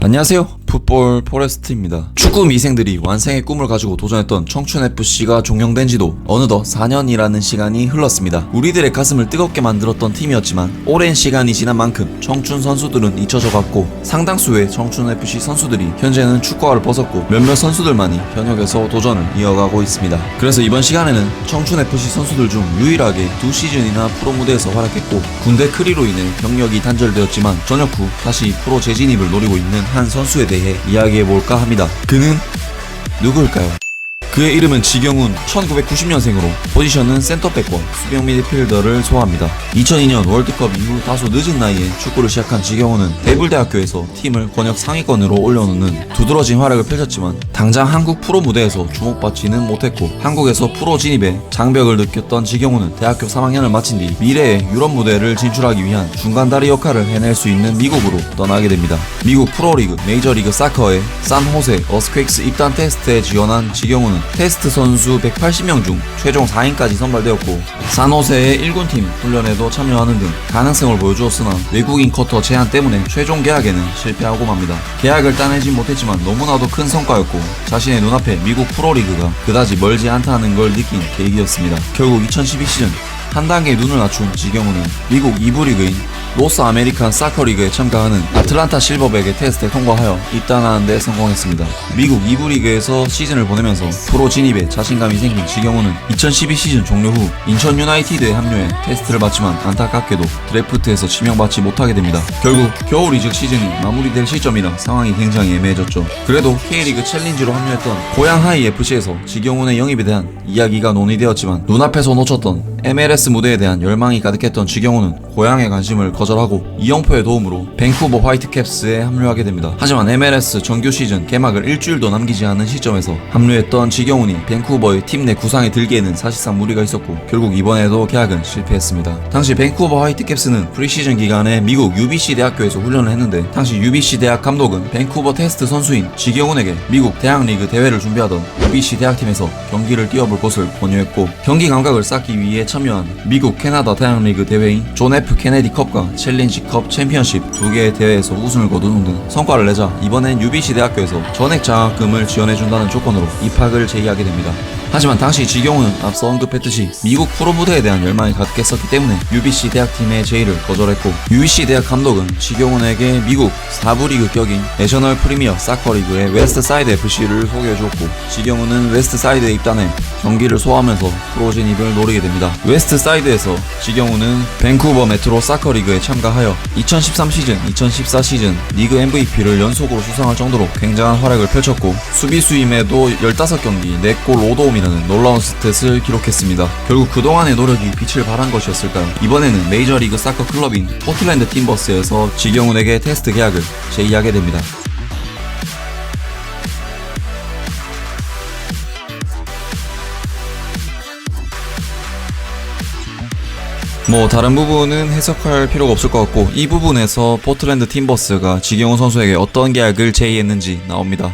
안녕하세요. 풋볼 포레스트입니다. 축구 미생들이 완생의 꿈을 가지고 도전했던 청춘FC가 종영된 지도 어느덧 4년이라는 시간이 흘렀습니다. 우리들의 가슴을 뜨겁게 만들었던 팀이었지만 오랜 시간이 지난 만큼 청춘 선수들은 잊혀져 갔고 상당수의 청춘FC 선수들이 현재는 축구화를 벗었고 몇몇 선수들만이 현역에서 도전을 이어가고 있습니다. 그래서 이번 시간에는 청춘FC 선수들 중 유일하게 2시즌이나 프로 무대에서 활약했고 군대 크리로 인해 경력이 단절되었지만 전역 후 다시 프로 재진입을 노리고 있는 한 선수에 대해 이야기해볼까 합니다. 그는 누구일까요? 그의 이름은 지경훈, 1990년생으로 포지션은 센터백과 수비형 미드필더를 소화합니다. 2002년 월드컵 이후 다소 늦은 나이에 축구를 시작한 지경훈은 대불대학교에서 팀을 권역 상위권으로 올려놓는 두드러진 활약을 펼쳤지만 당장 한국 프로 무대에서 주목받지는 못했고 한국에서 프로 진입에 장벽을 느꼈던 지경훈은 대학교 3학년을 마친 뒤 미래의 유럽 무대를 진출하기 위한 중간다리 역할을 해낼 수 있는 미국으로 떠나게 됩니다. 미국 프로리그 메이저리그 사커의 산호세 어스퀘익스 입단 테스트에 지원한 지경훈은 테스트 선수 180명 중 최종 4인까지 선발되었고 산호세의 1군팀 훈련에도 참여하는 등 가능성을 보여주었으나 외국인 커터 제한 때문에 최종 계약에는 실패하고 맙니다. 계약을 따내지 못했지만 너무나도 큰 성과였고 자신의 눈앞에 미국 프로리그가 그다지 멀지 않다는 걸 느낀 계기였습니다. 결국 2012 시즌 한 단계 눈을 낮춘 지경훈은 미국 2부 리그인 로스 아메리칸 사커 리그에 참가하는 아틀란타 실버백의 테스트에 통과하여 입단하는 데 성공했습니다. 미국 2부 리그에서 시즌을 보내면서 프로 진입에 자신감이 생긴 지경훈은 2012 시즌 종료 후 인천 유나이티드에 합류해 테스트를 마치만 안타깝게도 드래프트에서 지명받지 못하게 됩니다. 결국 겨울 이적 시즌이 마무리될 시점이라 상황이 굉장히 애매해졌죠. 그래도 K리그 챌린지로 합류했던 고양 하이 FC에서 지경훈의 영입에 대한 이야기가 논의되었지만 눈앞에서 놓쳤던 MLS 무대에 대한 열망이 가득했던 지경훈은 고향의 관심을 거절하고 이영표의 도움으로 밴쿠버 화이트캡스에 합류하게 됩니다. 하지만 MLS 정규 시즌 개막을 일주일도 남기지 않은 시점에서 합류했던 지경훈이 밴쿠버의 팀 내 구상에 들기에는 사실상 무리가 있었고 결국 이번에도 계약은 실패했습니다. 당시 밴쿠버 화이트캡스는 프리시즌 기간에 미국 UBC 대학교에서 훈련을 했는데 당시 UBC 대학 감독은 밴쿠버 테스트 선수인 지경훈에게 미국 대학리그 대회를 준비하던 UBC 대학팀에서 경기를 뛰어볼 것을 권유했고 경기 감각을 쌓기 위해 참여한 미국 캐나다 대학리그 대회인 존 F 케네디 컵과 챌린지컵 챔피언십 2개의 대회에서 우승을 거두는 등 성과를 내자 이번엔 UBC 대학교에서 전액 장학금을 지원해준다는 조건으로 입학을 제의하게 됩니다. 하지만 당시 지경훈은 앞서 언급했듯이 미국 프로 무대에 대한 열망이 가득했었기 때문에 UBC 대학팀의 제의를 거절했고 UBC 대학 감독은 지경훈에게 미국 4부 리그 격인 내셔널 프리미어 사커 리그의 웨스트사이드 FC를 소개해주었고 지경훈은 웨스트사이드에 입단해 경기를 소화하면서 프로 진입을 노리게 됩니다. 웨스트사이드에서 지경훈은 밴쿠버 메트로 사커 리그에 참가하여 2013 시즌, 2014 시즌 리그 MVP를 연속으로 수상할 정도로 굉장한 활약을 펼쳤고 수비수임에도 15경기 4골 5도움이라는 놀라운 스탯을 기록했습니다. 결국 그동안의 노력이 빛을 발한 것이었을까요? 이번에는 메이저리그 사커 클럽인 포틀랜드 팀버스에서 지경훈에게 테스트 계약을 제의하게 됩니다. 다른 부분은 해석할 필요가 없을 것 같고 이 부분에서 포틀랜드 팀버스가 지경훈 선수에게 어떤 계약을 제의했는지 나옵니다.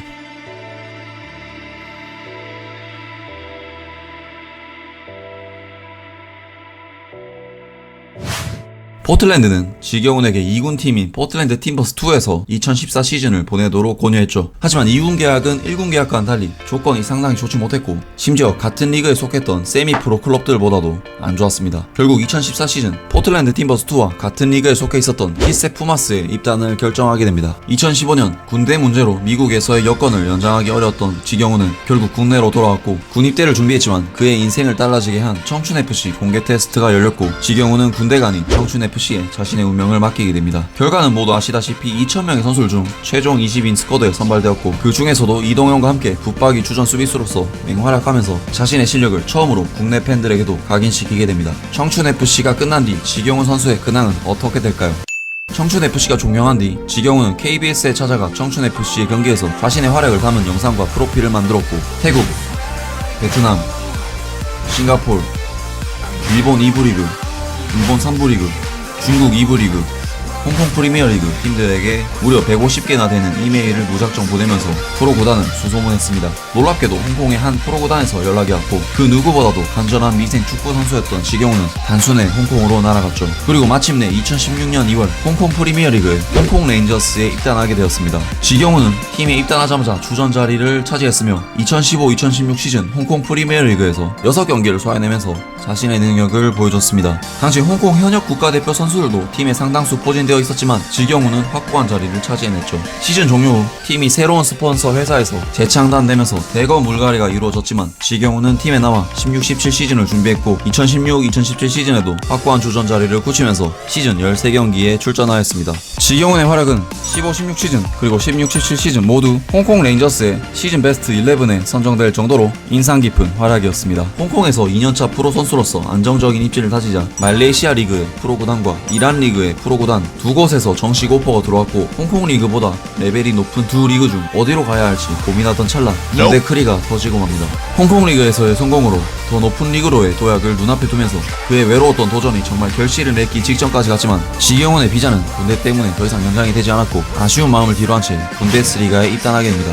포틀랜드는 지경훈에게 2군 팀인 포틀랜드 팀버스2에서 2014 시즌을 보내도록 권유했죠. 하지만 2군 계약은 1군 계약과는 달리 조건이 상당히 좋지 못했고 심지어 같은 리그에 속했던 세미 프로 클럽들보다도 안 좋았습니다. 결국 2014 시즌 포틀랜드 팀버스2와 같은 리그에 속해 있었던 키세 푸마스에 입단을 결정하게 됩니다. 2015년 군대 문제로 미국에서의 여건을 연장하기 어려웠던 지경훈은 결국 국내로 돌아왔고 군 입대를 준비했지만 그의 인생을 달라지게 한 청춘FC 공개 테스트가 열렸고 지경훈은 군대가 아닌 청춘FC에 자신의 운명을 맡기게 됩니다. 결과는 모두 아시다시피 2,000명의 선수들 중 최종 20인 스쿼드에 선발되었고 그 중에서도 이동현과 함께 붙박이 주전 수비수로서 맹활약하면서 자신의 실력을 처음으로 국내 팬들에게도 각인시키게 됩니다. 청춘FC가 끝난 뒤 지경훈 선수의 근황은 어떻게 될까요? 청춘FC가 종영한 뒤 지경훈은 KBS에 찾아가 청춘FC의 경기에서 자신의 활약을 담은 영상과 프로필을 만들었고 태국, 베트남, 싱가포르, 일본 2부 리그, 일본 3부 리그, 중국 2부 리그, 홍콩 프리미어리그 팀들에게 무려 150개나 되는 이메일을 무작정 보내면서 프로 구단을 수소문했습니다. 놀랍게도 홍콩의 한 프로 구단에서 연락이 왔고 그 누구보다도 간절한 미생 축구 선수였던 지경훈은 단순해 홍콩으로 날아갔죠. 그리고 마침내 2016년 2월 홍콩 프리미어리그에 홍콩 레인저스에 입단하게 되었습니다. 지경훈은 팀에 입단하자마자 주전 자리를 차지했으며 2015-2016 시즌 홍콩 프리미어리그에서 6경기를 소화해내면서 자신의 능력을 보여줬습니다. 당시 홍콩 현역 국가대표 선수들도 팀에 상당수 포진되어 있었지만 지경훈은 확고한 자리를 차지해냈죠. 시즌 종료 후 팀이 새로운 스폰서 회사에서 재창단되면서 대거 물갈이가 이루어졌지만 지경훈은 팀에 남아 16-17 시즌을 준비했고 2016-2017 시즌에도 확고한 주전 자리를 굳히면서 시즌 13경기에 출전하였습니다. 지경훈의 활약은 15-16 시즌 그리고 16-17 시즌 모두 홍콩 레인저스의 시즌 베스트 11에 선정될 정도로 인상 깊은 활약이었습니다. 홍콩에서 2년차 프로 선수로서 안정적인 입지를 다지자 말레이시아 리그의 프로 구단과 이란 리그의 프로 구단 두 곳에서 정식 오퍼가 들어왔고 홍콩 리그보다 레벨이 높은 두 리그 중 어디로 가야 할지 고민하던 찰나 문대 크리가 터지고 맙니다. 홍콩 리그에서의 성공으로 더 높은 리그로의 도약을 눈앞에 두면서 그의 외로웠던 도전이 정말 결실을 맺기 직전까지 갔지만 지경훈의 비자는 군대 때문에 더 이상 연장이 되지 않았고 아쉬운 마음을 뒤로한 채 분데스리가에 입단하게 됩니다.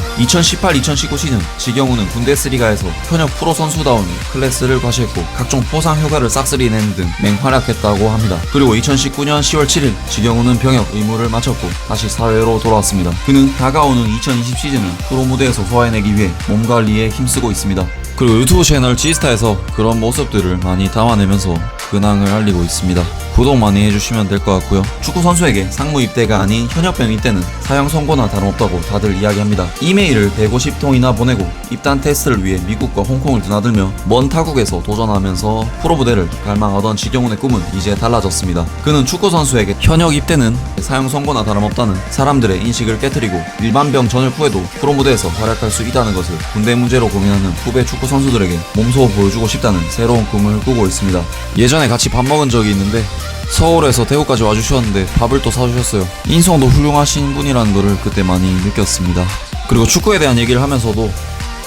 2018-2019 시즌 지경훈은 분데스리가에서 현역 프로 선수다운 클래스를 과시했고 각종 포상 효과를 싹쓸이 내는 등 맹활약했다고 합니다. 그리고 2019년 10월 7일 지경훈은 병역 의무를 마쳤고 다시 사회로 돌아왔습니다. 그는 다가오는 2020 시즌을 프로 무대에서 소화해내기 위해 몸관리에 힘쓰고 있습니다. 그리고 유튜브 채널 지스타에서 그런 모습들을 많이 담아내면서 근황을 알리고 있습니다. 구독 많이 해주시면 될 것 같고요. 축구 선수에게 상무 입대가 아닌 현역병 입대는 사형 선고나 다름없다고 다들 이야기합니다. 이메일을 150통이나 보내고 입단 테스트를 위해 미국과 홍콩을 드나들며 먼 타국에서 도전하면서 프로 부대를 갈망하던 지경훈의 꿈은 이제 달라졌습니다. 그는 축구 선수에게 현역 입대는 사형 선고나 다름없다는 사람들의 인식을 깨트리고 일반병 전역 후에도 프로 무대에서 활약할 수 있다는 것을 군대 문제로 고민하는 후배 축구 선수들에게 몸소 보여주고 싶다는 새로운 꿈을 꾸고 있습니다. 예전에 같이 밥 먹은 적이 있는데 서울에서 대구까지 와주셨는데 밥을 또 사주셨어요. 인성도 훌륭하신 분이라는 거를 그때 많이 느꼈습니다. 그리고 축구에 대한 얘기를 하면서도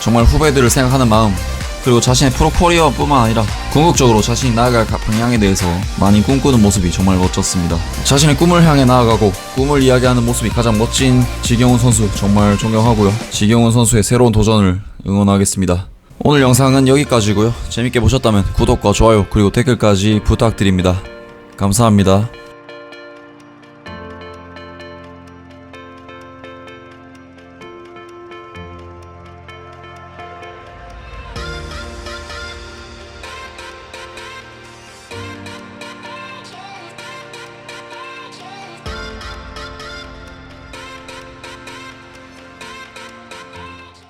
정말 후배들을 생각하는 마음, 그리고 자신의 프로 커리어뿐만 아니라 궁극적으로 자신이 나아갈 방향에 대해서 많이 꿈꾸는 모습이 정말 멋졌습니다. 자신의 꿈을 향해 나아가고 꿈을 이야기하는 모습이 가장 멋진 지경훈 선수 정말 존경하고요. 지경훈 선수의 새로운 도전을 응원하겠습니다. 오늘 영상은 여기까지고요. 재밌게 보셨다면 구독과 좋아요 그리고 댓글까지 부탁드립니다. 감사합니다.